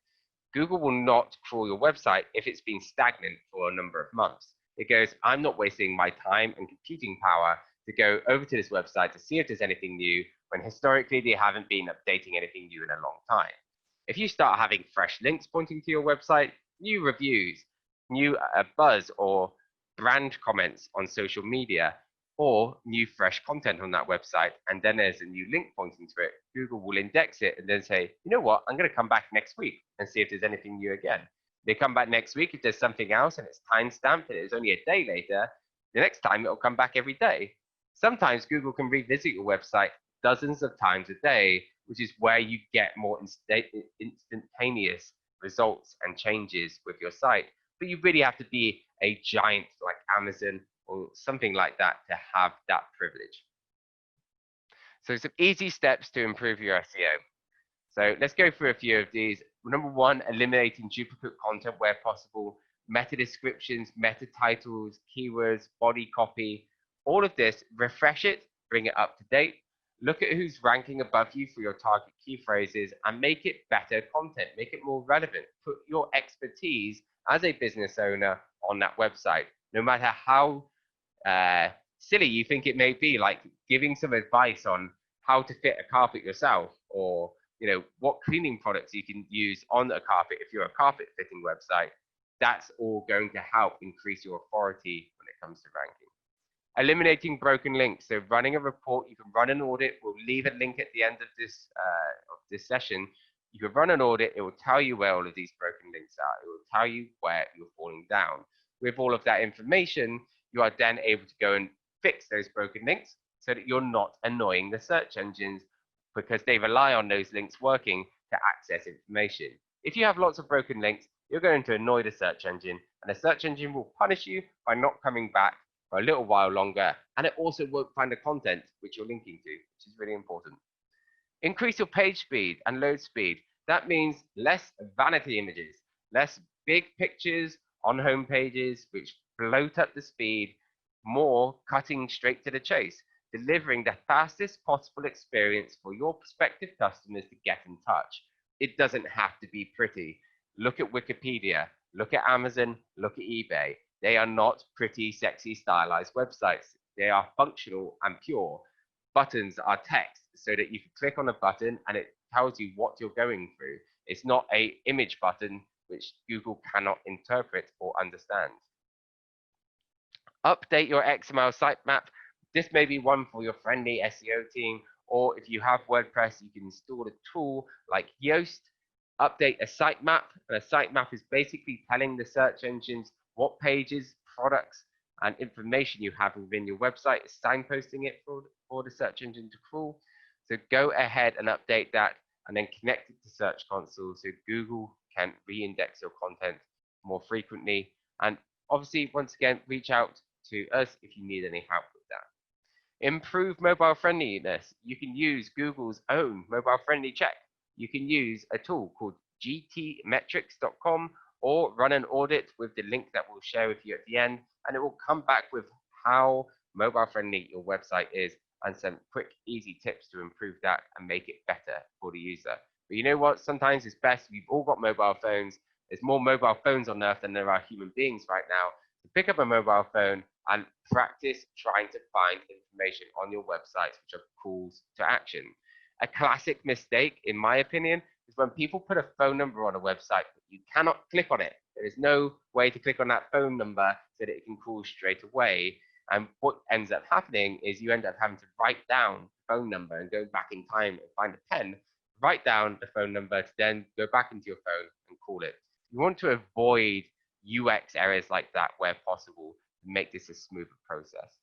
Google will not crawl your website if it's been stagnant for a number of months. It goes, I'm not wasting my time and computing power to go over to this website to see if there's anything new, when historically they haven't been updating anything new in a long time. If you start having fresh links pointing to your website, new reviews, new buzz or brand comments on social media, or new fresh content on that website, and then there's a new link pointing to it, Google will index it and then say, you know what, I'm going to come back next week and see if there's anything new again. They come back next week, if there's something else and it's time-stamped and it's only a day later, the next time it'll come back every day. Sometimes Google can revisit your website dozens of times a day, which is where you get more instantaneous results and changes with your site. But you really have to be a giant like Amazon or something like that to have that privilege. So some easy steps to improve your SEO. So let's go through a few of these. Number one, eliminating duplicate content where possible, meta descriptions, meta titles, keywords, body copy, all of this, refresh it, bring it up to date, look at who's ranking above you for your target key phrases and make it better content, make it more relevant, put your expertise as a business owner on that website, no matter how silly you think it may be, like giving some advice on how to fit a carpet yourself, or what cleaning products you can use on a carpet if you're a carpet fitting website. That's all going to help increase your authority when it comes to ranking. Eliminating broken links. So running a report, you can run an audit. We'll leave a link at the end of this session. You can run an audit. It will tell you where all of these broken links are. It will tell you where you're falling down. With all of that information, you are then able to go and fix those broken links so that you're not annoying the search engines, because they rely on those links working to access information. If you have lots of broken links, you're going to annoy the search engine, and the search engine will punish you by not coming back for a little while longer, and it also won't find the content which you're linking to, which is really important. Increase your page speed and load speed. That means less vanity images, less big pictures on home pages which bloat up the speed, more cutting straight to the chase, delivering the fastest possible experience for your prospective customers to get in touch. It doesn't have to be pretty. Look at Wikipedia, look at Amazon, look at eBay. They are not pretty, sexy, stylized websites. They are functional and pure. Buttons are text so that you can click on a button and it tells you what you're going through. It's not an image button which Google cannot interpret or understand. Update your XML sitemap. This may be one for your friendly SEO team, or if you have WordPress, you can install a tool like Yoast. Update a sitemap, and a sitemap is basically telling the search engines what pages, products, and information you have within your website. It's signposting it for the search engine to crawl. So go ahead and update that, and then connect it to Search Console so Google can re-index your content more frequently. And obviously, once again, reach out to us if you need any help with that. Improve mobile friendliness. You can use Google's own mobile friendly check. You can use a tool called gtmetrics.com or run an audit with the link that we'll share with you at the end, and it will come back with how mobile friendly your website is and some quick, easy tips to improve that and make it better for the user. But you know what? Sometimes it's best. We've all got mobile phones. There's more mobile phones on Earth than there are human beings right now. So pick up a mobile phone and practice trying to find information on your websites which are calls to action. A classic mistake, in my opinion, is when people put a phone number on a website, but you cannot click on it. There is no way to click on that phone number so that it can call straight away. And what ends up happening is you end up having to write down the phone number and go back in time and find a pen, write down the phone number to then go back into your phone and call it. You want to avoid UX errors like that where possible to make this a smoother process.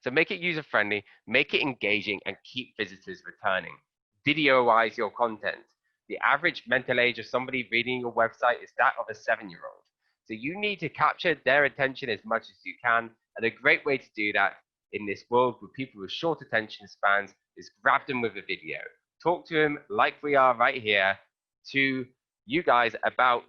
So make it user-friendly, make it engaging, and keep visitors returning. Videoize your content. The average mental age of somebody reading your website is that of a 7-year-old. So you need to capture their attention as much as you can, and a great way to do that in this world with people with short attention spans is grab them with a video. Talk to them like we are right here to you guys about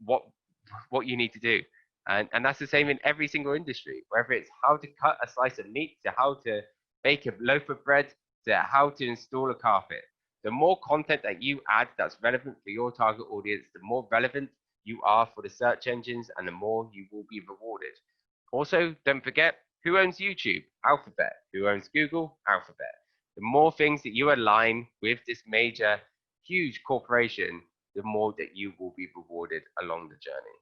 what you need to do. And that's the same in every single industry, whether it's how to cut a slice of meat, to how to bake a loaf of bread, to how to install a carpet. The more content that you add that's relevant for your target audience, the more relevant you are for the search engines, and the more you will be rewarded. Also, don't forget, who owns YouTube? Alphabet. Who owns Google? Alphabet. The more things that you align with this major, huge corporation, the more that you will be rewarded along the journey.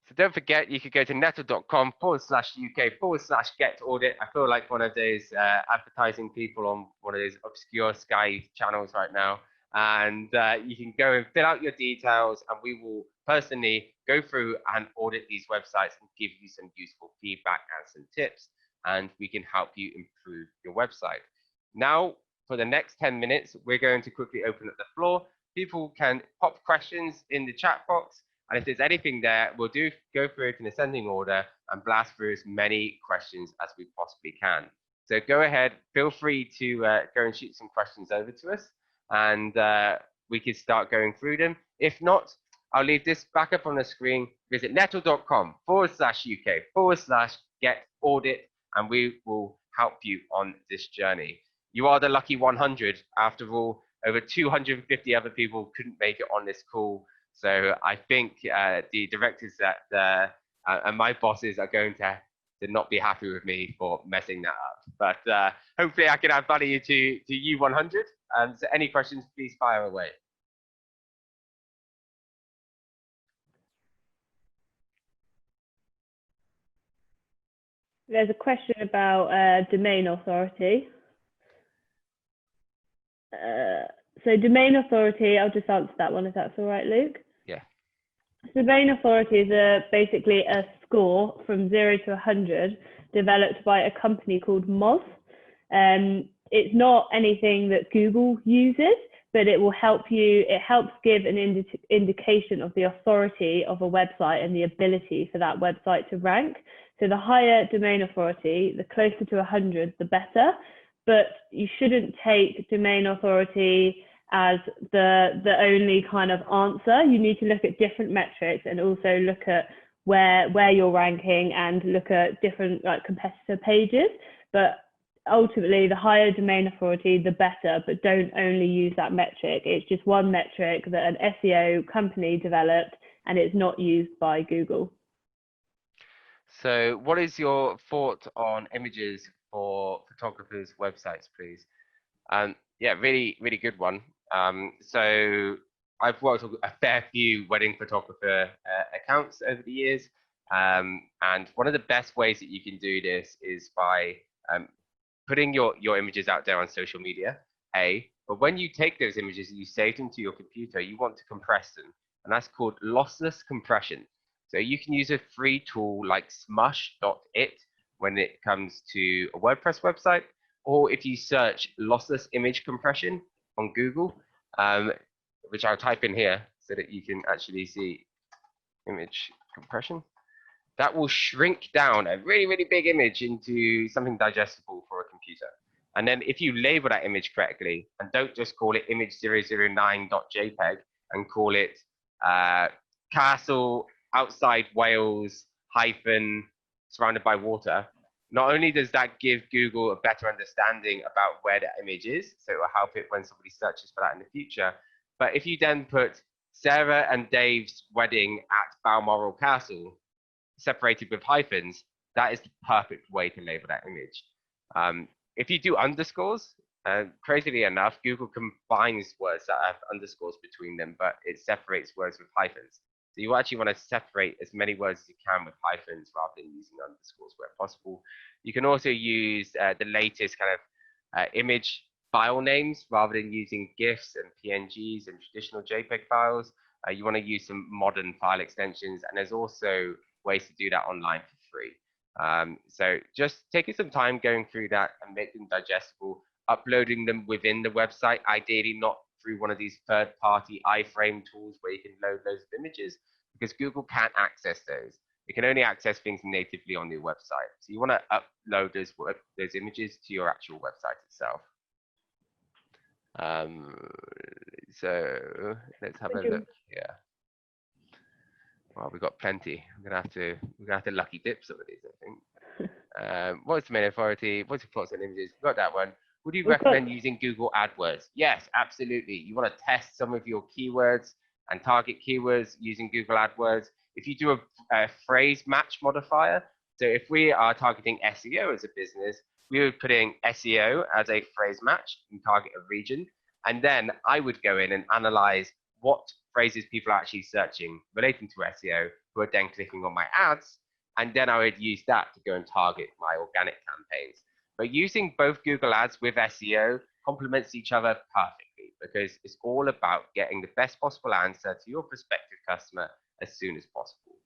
So don't forget, you could go to nettle.com/UK/get audit. I feel like one of those advertising people on one of those obscure Sky channels right now. And you can go and fill out your details, and we will personally go through and audit these websites and give you some useful feedback and some tips, and we can help you improve your website. Now, for the next 10 minutes, we're going to quickly open up the floor. People can pop questions in the chat box. And if there's anything there, we'll go through it in ascending order and blast through as many questions as we possibly can. So go ahead, feel free to go and shoot some questions over to us, and we can start going through them. If not, I'll leave this back up on the screen. Visit nettle.com/UK/get audit, and we will help you on this journey. You are the lucky 100. After all, over 250 other people couldn't make it on this call. So I think the directors and my bosses are going to not be happy with me for messing that up. But hopefully I can add value to you 100. So any questions, please fire away. There's a question about domain authority. So domain authority, I'll just answer that one if that's all right, Luke. Yeah. Domain authority is basically a score from 0 to 100 developed by a company called Moz. It's not anything that Google uses, but it will help you. It helps give an indication of the authority of a website and the ability for that website to rank. So the higher domain authority, the closer to 100, the better. But you shouldn't take domain authority as the only kind of answer. You need to look at different metrics and also look at where you're ranking and look at different like competitor pages. But ultimately, the higher domain authority, the better, but don't only use that metric. It's just one metric that an SEO company developed, and it's not used by Google. So what is your thought on images for photographers' websites, please? Yeah, really, really good one. So I've worked with a fair few wedding photographer accounts over the years. And one of the best ways that you can do this is by putting your images out there on social media, but when you take those images and you save them to your computer, you want to compress them. And that's called lossless compression. So you can use a free tool like smush.it when it comes to a WordPress website, or if you search lossless image compression on Google, which I'll type in here so that you can actually see image compression. That will shrink down a really, really big image into something digestible for a computer. And then if you label that image correctly, and don't just call it image009.jpg and call it castle outside Wales hyphen surrounded by water, not only does that give Google a better understanding about where the image is, so it will help it when somebody searches for that in the future, but if you then put Sarah and Dave's wedding at Balmoral Castle, separated with hyphens, that is the perfect way to label that image. If you do underscores, crazily enough, Google combines words that have underscores between them, but it separates words with hyphens. So you actually want to separate as many words as you can with hyphens rather than using underscores where possible. You can also use the latest kind of image file names rather than using GIFs and PNGs and traditional JPEG files. You want to use some modern file extensions, and there's also ways to do that online for free. So just taking some time going through that and making them digestible, uploading them within the website, ideally not through one of these third-party iframe tools where you can load loads of images, because Google can't access those. It can only access things natively on your website. So you want to upload those images to your actual website itself. So let's have a look here. Well, we've got plenty. We're gonna have to lucky dip some of these, I think. What's the main authority? What's your thoughts on images? We've got that one. Would you We've got recommend using Google AdWords? Yes, absolutely. You want to test some of your keywords and target keywords using Google AdWords. If you do a phrase match modifier, so if we are targeting SEO as a business, we would put in SEO as a phrase match and target a region. And then I would go in and analyze what phrases people are actually searching relating to SEO, who are then clicking on my ads. And then I would use that to go and target my organic campaigns. But using both Google Ads with SEO complements each other perfectly, because it's all about getting the best possible answer to your prospective customer as soon as possible.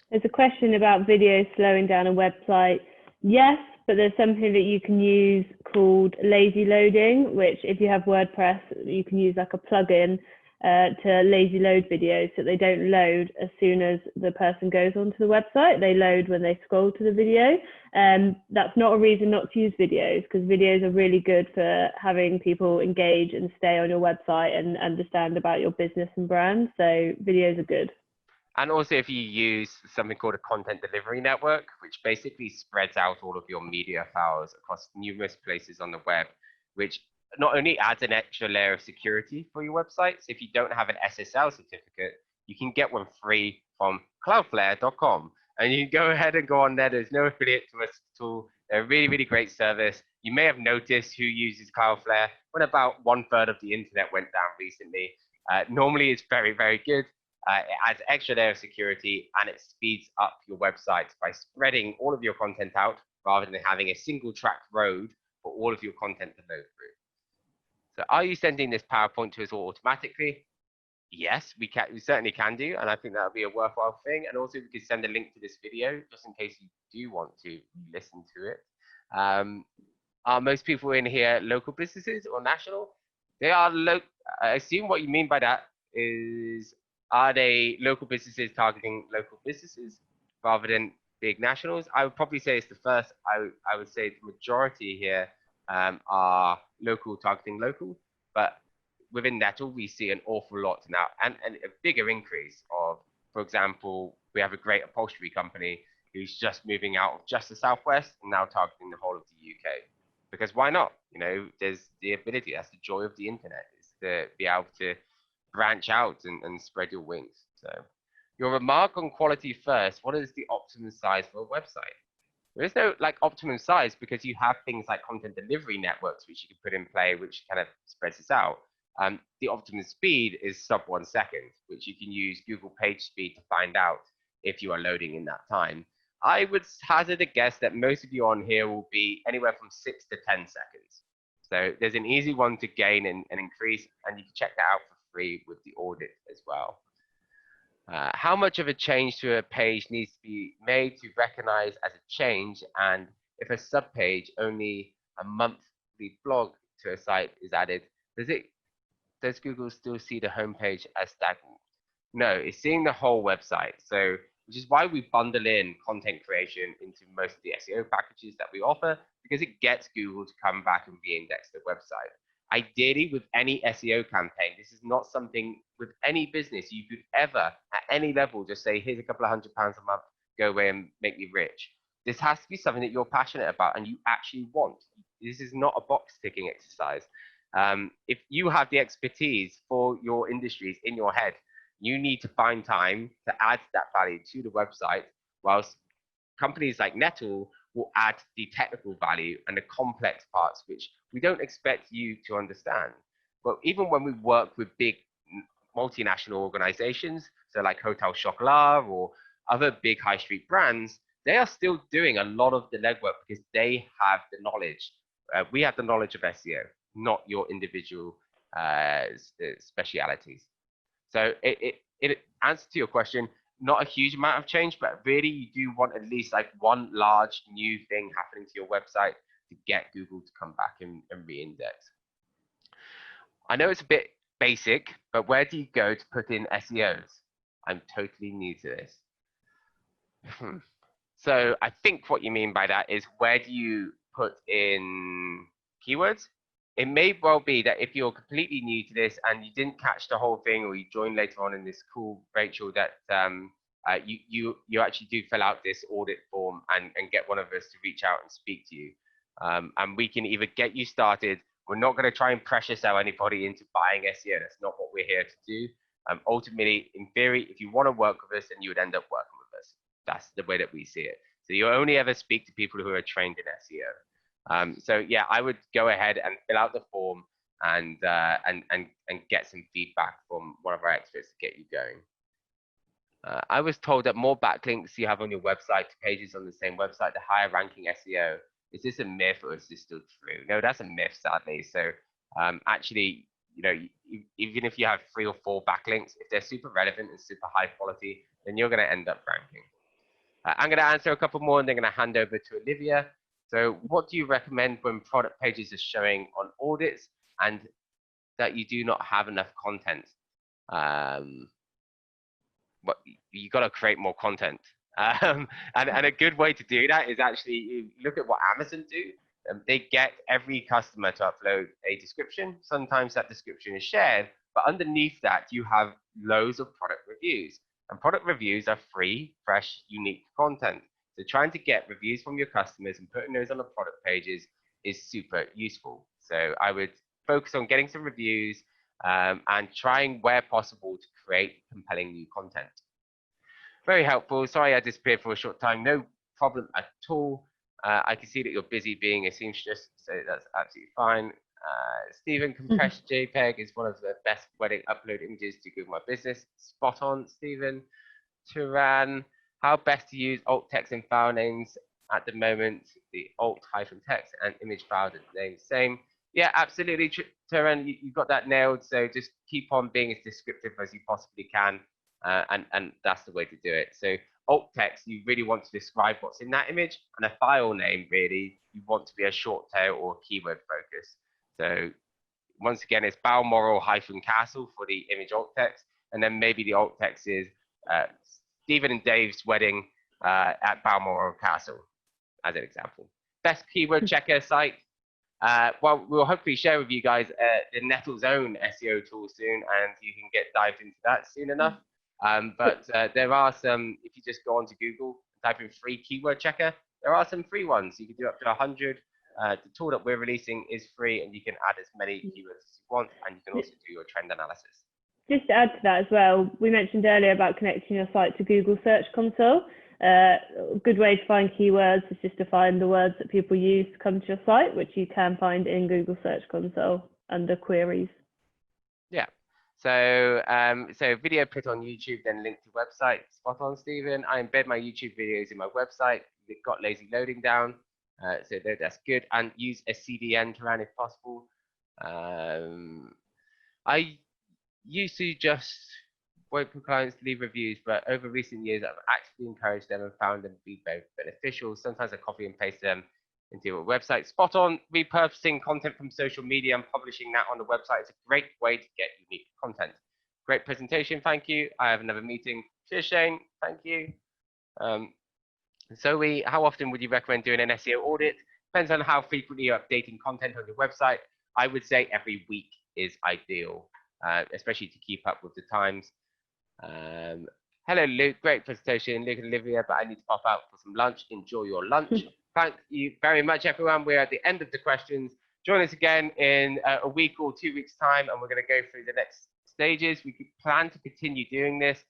There's a question about videos slowing down a website. Yes, but there's something that you can use called lazy loading, which if you have WordPress, you can use like a plugin to lazy load videos so they don't load as soon as the person goes onto the website. They load when they scroll to the video. That's not a reason not to use videos, because videos are really good for having people engage and stay on your website and understand about your business and brand. So videos are good. And also if you use something called a content delivery network, which basically spreads out all of your media files across numerous places on the web, which not only adds an extra layer of security for your website. So if you don't have an SSL certificate, you can get one free from cloudflare.com. And you can go ahead and go on there. There's no affiliate to us at all. They're a really, really great service. You may have noticed who uses Cloudflare when about 1/3 of the internet went down recently. Normally it's very, very good. It adds extra layer of security, and it speeds up your website by spreading all of your content out rather than having a single track road for all of your content to load through. So are you sending this PowerPoint to us all automatically? Yes, we certainly can do, and I think that would be a worthwhile thing. And also we could send a link to this video just in case you do want to listen to it. Are most people in here local businesses or national? They are local. I assume what you mean by that is, are they local businesses targeting local businesses rather than big nationals? I would probably say it's the first. I would say the majority here are local targeting local, but within that all we see an awful lot now, and a bigger increase of, for example, we have a great upholstery company who's just moving out of just the Southwest and now targeting the whole of the UK. Because why not? You know, there's the ability, that's the joy of the internet, is to be able to branch out and spread your wings. So your remark on quality first, what is the optimum size for a website? There is no like optimum size, because you have things like content delivery networks which you can put in play, which kind of spreads this out. The optimum speed is sub 1 second, which you can use Google page speed to find out if you are loading in that time. I would hazard a guess that most of you on here will be anywhere from 6 to 10 seconds. So there's an easy one to gain and increase, and you can check that out for free with the audit as well. How much of a change to a page needs to be made to recognize as a change? And if a subpage, only a monthly blog to a site is added, does Google still see the homepage as stagnant? No, it's seeing the whole website. So, which is why we bundle in content creation into most of the SEO packages that we offer, because it gets Google to come back and re-index the website. Ideally, with any SEO campaign, this is not something with any business you could ever, at any level, just say, here's a couple of £100 a month, go away and make me rich. This has to be something that you're passionate about and you actually want. This is not a box ticking exercise. If you have the expertise for your industries in your head, you need to find time to add that value to the website, whilst companies like Nettle will add the technical value and the complex parts, which we don't expect you to understand. But even when we work with big multinational organizations, so like Hotel Chocolat or other big high street brands, they are still doing a lot of the legwork because they have the knowledge. We have the knowledge of SEO, not your individual specialities. So it answer to your question, not a huge amount of change, but really you do want at least like one large new thing happening to your website to get Google to come back and re-index. I know it's a bit basic, but where do you go to put in SEOs? I'm totally new to this. So I think what you mean by that is, where do you put in keywords? it may well be that if you're completely new to this and you didn't catch the whole thing, or you join later on in this call, Rachel, that you actually do fill out this audit form and get one of us to reach out and speak to you. And we can either get you started. We're not going to try and pressure sell anybody into buying SEO. That's not what we're here to do. Ultimately, in theory, if you want to work with us, then you would end up working with us. That's the way that we see it. So you only ever speak to people who are trained in SEO. So yeah, I would go ahead and fill out the form and get some feedback from one of our experts to get you going. I was told that more backlinks you have on your website to pages on the same website, the higher ranking SEO. Is this a myth or is this still true? No, that's a myth, sadly. So actually, even if you have 3 or 4 backlinks, if they're super relevant and super high quality, then you're going to end up ranking. I'm going to answer a couple more and then I'm going to hand over to Olivia. So what do you recommend when product pages are showing on audits and that you do not have enough content? But you got to create more content. And a good way to do that is actually you look at what Amazon do. They get every customer to upload a description. Sometimes that description is shared, but underneath that you have loads of product reviews. And product reviews are free, fresh, unique content. So trying to get reviews from your customers and putting those on the product pages is super useful. So I would focus on getting some reviews and trying where possible to create compelling new content. Very helpful. Sorry I disappeared for a short time. No problem at all. I can see that you're busy being a seamstress, so that's absolutely fine. Stephen, compressed JPEG is one of the best wedding upload images to Google My Business. Spot on, Stephen. Turan, how best to use alt text and file names at the moment? The alt-text and image file name same. Yeah, absolutely, Turan, you got that nailed. So just keep on being as descriptive as you possibly can, and that's the way to do it. So alt text, you really want to describe what's in that image, and a file name, really, you want to be a short tail or keyword focus. So once again, it's Balmoral-Castle for the image alt text, and then maybe the alt text is Stephen and Dave's wedding at Balmoral Castle, as an example. Best keyword checker site. Well, we'll hopefully share with you guys the Nettle's own SEO tool soon, and you can get dived into that soon enough. But there are some, if you just go onto Google, type in free keyword checker, there are some free ones. You can do up to 100. The tool that we're releasing is free, and you can add as many keywords as you want, and you can also do your trend analysis. Just to add to that as well, we mentioned earlier about connecting your site to Google Search Console. A good way to find keywords is just to find the words that people use to come to your site, which you can find in Google Search Console under queries. Yeah. So, so video put on YouTube, then linked to website. Spot on, Stephen. I embed my YouTube videos in my website. It got lazy loading down, so that's good. And use a CDN to run if possible. I used to just wait for clients to leave reviews, but over recent years, I've actively encouraged them and found them to be both beneficial. Sometimes I copy and paste them into a website. Spot on. Repurposing content from social media and publishing that on the website is a great way to get unique content. Great presentation. Thank you. I have another meeting. Cheers, Shane. Thank you. Zoe, how often would you recommend doing an SEO audit? Depends on how frequently you're updating content on your website. I would say every week is ideal, especially to keep up with the times. Hello, Luke. Great presentation, Luke and Olivia, but I need to pop out for some lunch. Enjoy your lunch. Thank you very much, everyone. We're at the end of the questions. Join us again in a week or 2 weeks' time, and we're going to go through the next stages. We plan to continue doing this.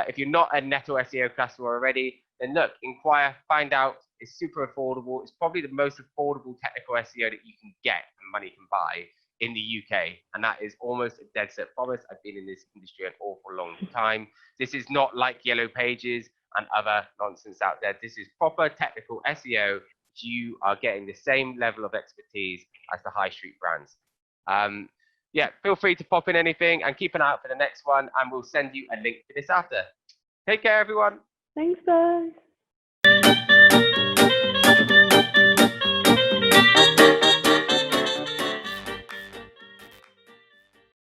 If you're not a Nettle SEO customer already, then look, inquire, find out. It's super affordable. It's probably the most affordable technical SEO that you can get and money can buy in the UK, and that is almost a dead set promise. I've been in this industry an awful long time. This is not like Yellow Pages and other nonsense out there. This is proper technical SEO, which you are getting the same level of expertise as the high street brands. Yeah, feel free to pop in anything and keep an eye out for the next one, and we'll send you a link for this after. Take care, everyone. Thanks, guys.